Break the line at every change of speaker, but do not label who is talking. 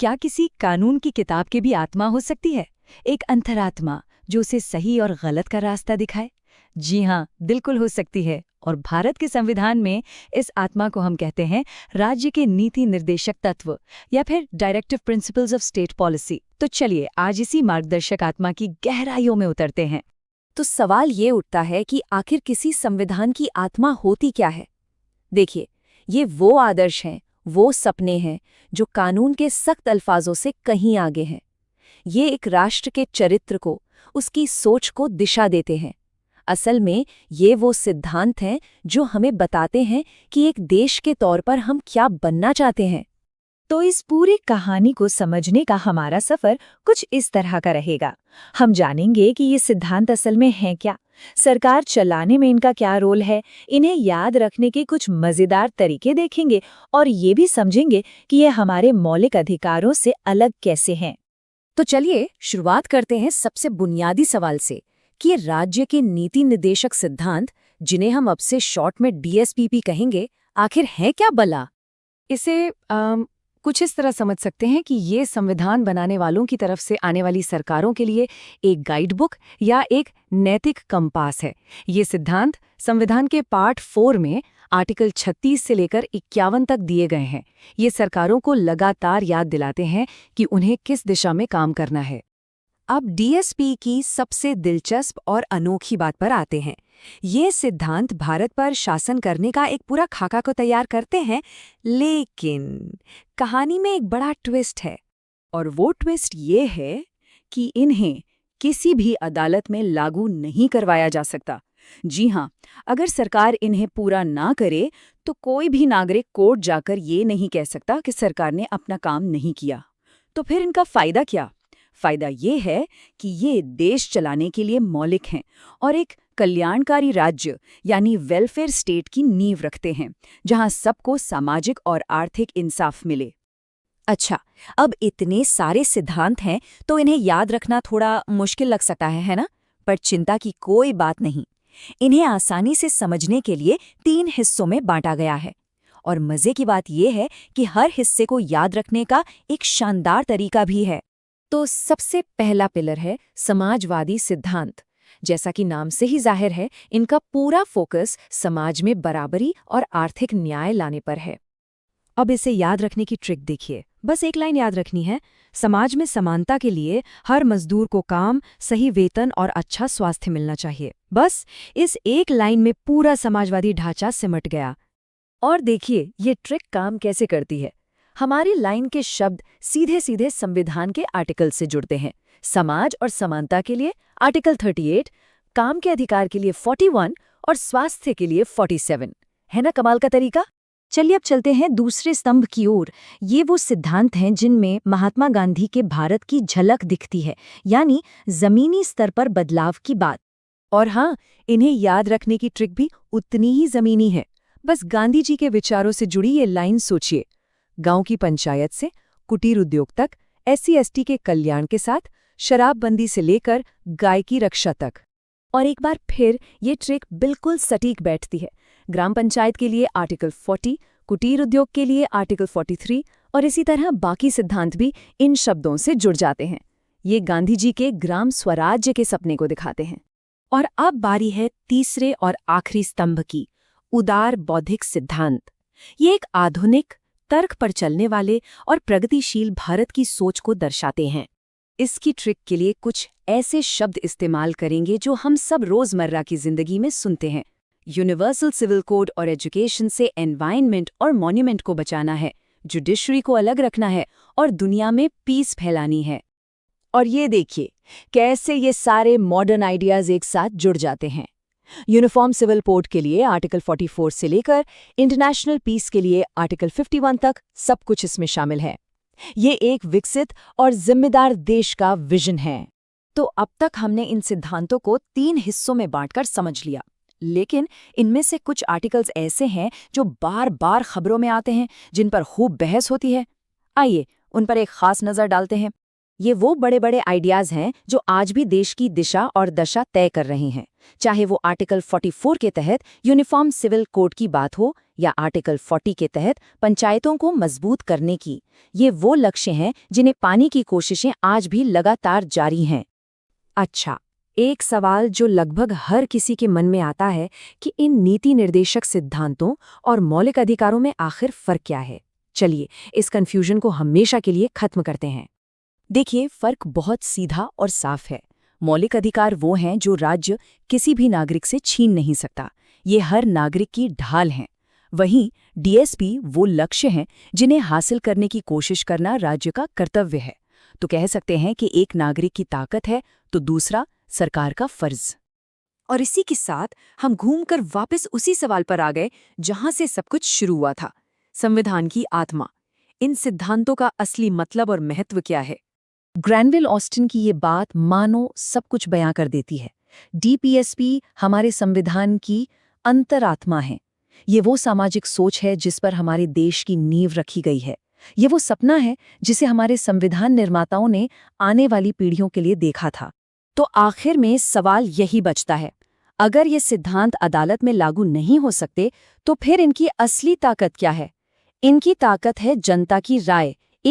क्या किसी कानून की किताब की भी आत्मा हो सकती है, एक अंतरात्मा जो उसे सही और गलत का रास्ता दिखाए? जी हाँ, बिल्कुल हो सकती है। और भारत के संविधान में इस आत्मा को हम कहते हैं राज्य के नीति निर्देशक तत्व या फिर directive principles of state policy. तो चलिए आज इसी मार्गदर्शक आत्मा की गहराइयों में उतरते हैं।
तो सवाल ये उठता है कि आखिर किसी संविधान की आत्मा होती क्या है। देखिए, ये वो आदर्श हैं, वो सपने हैं जो कानून के सख्त अल्फाजों से कहीं आगे हैं। ये एक राष्ट्र के चरित्र को, उसकी सोच को दिशा देते हैं। असल में ये वो सिद्धांत हैं जो हमें बताते हैं कि एक देश के तौर पर हम क्या बनना चाहते हैं।
तो इस पूरी कहानी को समझने का हमारा सफर कुछ इस तरह का रहेगा। हम जानेंगे कि ये सिद्धांत असल में हैं क्या, सरकार चलाने में इनका क्या रोल है, इन्हें याद रखने के कुछ मजेदार तरीके देखेंगे और ये भी समझेंगे कि ये हमारे मौलिक अधिकारों से अलग कैसे हैं।
तो चलिए शुरुआत करते हैं सबसे बुनियादी सवाल से कि ये राज्य के नीति निर्देशक सिद्धांत, जिन्हें हम अब से शॉर्ट में डीएसपीपी कहेंगे, आखिर है क्या भला। इसे कुछ इस तरह समझ सकते हैं कि ये संविधान बनाने वालों की तरफ से आने वाली सरकारों के लिए एक गाइड बुक या एक नैतिक कंपास है। ये सिद्धांत संविधान के पार्ट 4 में आर्टिकल 36 से लेकर 51 तक दिए गए हैं। ये सरकारों को लगातार याद दिलाते हैं कि उन्हें किस दिशा में काम करना है। अब डीएसपी की सबसे दिलचस्प और अनोखी बात पर आते हैं। ये सिद्धांत भारत पर शासन करने का एक पूरा खाका को तैयार करते हैं, लेकिन कहानी में एक बड़ा ट्विस्ट है। और वो ट्विस्ट ये है कि इन्हें किसी भी अदालत में लागू नहीं करवाया जा सकता। जी हाँ, अगर सरकार इन्हें पूरा ना करे तो कोई भी नागरिक कोर्ट जाकर ये नहीं कह सकता कि सरकार ने अपना काम नहीं किया। तो फिर इनका फायदा क्या? फायदा ये है कि ये देश चलाने के लिए मौलिक हैं और एक कल्याणकारी राज्य यानी वेलफेयर स्टेट की नींव रखते हैं, जहां सबको सामाजिक और आर्थिक इंसाफ मिले। अच्छा, अब इतने सारे सिद्धांत हैं तो इन्हें याद रखना थोड़ा मुश्किल लग सकता है ना? पर चिंता की कोई बात नहीं। इन्हें आसानी से समझने के लिए 3 हिस्सों में बांटा गया है। और मजे की बात यह है कि हर हिस्से को याद रखने का एक शानदार तरीका भी है। तो सबसे पहला पिलर है समाजवादी सिद्धांत। जैसा कि नाम से ही जाहिर है, इनका पूरा फोकस समाज में बराबरी और आर्थिक न्याय लाने पर है। अब इसे याद रखने की ट्रिक देखिए। बस एक लाइन याद रखनी है, समाज में समानता के लिए हर मजदूर को काम, सही वेतन और अच्छा स्वास्थ्य मिलना चाहिए। बस इस एक लाइन में पूरा समाजवादी ढांचा सिमट गया। और देखिए ये ट्रिक काम कैसे करती है। हमारी लाइन के शब्द सीधे सीधे संविधान के आर्टिकल से जुड़ते हैं। समाज और समानता के लिए आर्टिकल 38, काम के अधिकार के लिए 41 और स्वास्थ्य के लिए 47। है ना कमाल का तरीका? चलिए अब चलते हैं दूसरे स्तंभ की ओर। ये वो सिद्धांत हैं जिनमें महात्मा गांधी के भारत की झलक दिखती है, यानी जमीनी स्तर पर बदलाव की बात। और हाँ, इन्हें याद रखने की ट्रिक भी उतनी ही जमीनी है। बस गांधी जी के विचारों से जुड़ी ये लाइन सोचिए। गांव की पंचायत से कुटीर उद्योग तक, SC/ST के कल्याण के साथ शराबबंदी से लेकर गाय की रक्षा तक। और एक बार फिर ये ट्रिक बिल्कुल सटीक बैठती है। ग्राम पंचायत के लिए आर्टिकल 40, कुटीर उद्योग के लिए आर्टिकल 43 और इसी तरह बाकी सिद्धांत भी इन शब्दों से जुड़ जाते हैं। ये गांधी जी के ग्राम स्वराज्य के सपने को दिखाते हैं। और अब बारी है तीसरे और आखिरी स्तंभ की, उदार बौद्धिक सिद्धांत। ये एक आधुनिक, तर्क पर चलने वाले और प्रगतिशील भारत की सोच को दर्शाते हैं। इसकी ट्रिक के लिए कुछ ऐसे शब्द इस्तेमाल करेंगे जो हम सब रोजमर्रा की जिंदगी में सुनते हैं। यूनिवर्सल सिविल कोड और एजुकेशन से एनवायरनमेंट और मॉन्यूमेंट को बचाना है, जुडिशरी को अलग रखना है और दुनिया में पीस फैलानी है। और ये देखिए कैसे ये सारे मॉडर्न आइडियाज एक साथ जुड़ जाते हैं। यूनिफॉर्म सिविल कोड के लिए आर्टिकल 44 से लेकर इंटरनेशनल पीस के लिए आर्टिकल 51 तक सब कुछ इसमें शामिल है। ये एक विकसित और जिम्मेदार देश का विजन है। तो अब तक हमने इन सिद्धांतों को 3 हिस्सों में बांटकर समझ लिया, लेकिन इनमें से कुछ आर्टिकल्स ऐसे हैं जो बार बार खबरों में आते हैं, जिन पर खूब बहस होती है। आइए उन पर एक खास नजर डालते हैं। ये वो बड़े बड़े आइडियाज हैं जो आज भी देश की दिशा और दशा तय कर रहे हैं, चाहे वो आर्टिकल 44 के तहत यूनिफॉर्म सिविल कोड की बात हो या आर्टिकल 40 के तहत पंचायतों को मजबूत करने की। ये वो लक्ष्य हैं जिन्हें पाने की कोशिशें आज भी लगातार जारी हैं। अच्छा, एक सवाल जो लगभग हर किसी के मन में आता है कि इन नीति निर्देशक सिद्धांतों और मौलिक अधिकारों में आखिर फर्क क्या है। चलिए इस कन्फ्यूजन को हमेशा के लिए खत्म करते हैं। देखिए, फर्क बहुत सीधा और साफ है। मौलिक अधिकार वो हैं जो राज्य किसी भी नागरिक से छीन नहीं सकता, ये हर नागरिक की ढाल हैं। वहीं डीएसपी वो लक्ष्य हैं जिन्हें हासिल करने की कोशिश करना राज्य का कर्तव्य है। तो कह सकते हैं कि एक नागरिक की ताकत है तो दूसरा सरकार का फर्ज। और इसी के साथ हम घूमकर वापस उसी सवाल पर आ गए जहां से सब कुछ शुरू हुआ था, संविधान की आत्मा। इन सिद्धांतों का असली मतलब और महत्व क्या है? ग्रैनविल ऑस्टिन की ये बात मानो सब कुछ बयां कर देती है। डीपीएसपी हमारे संविधान की अंतरात्मा है। ये वो सामाजिक सोच है जिस पर हमारे देश की नींव रखी गई है। ये वो सपना है जिसे हमारे संविधान निर्माताओं ने आने वाली पीढ़ियों के लिए देखा था। तो आखिर में सवाल यही बचता है, अगर ये सिद्धांत अदालत में लागू नहीं हो सकते तो फिर इनकी असली ताकत क्या है? इनकी ताकत है जनता की राय,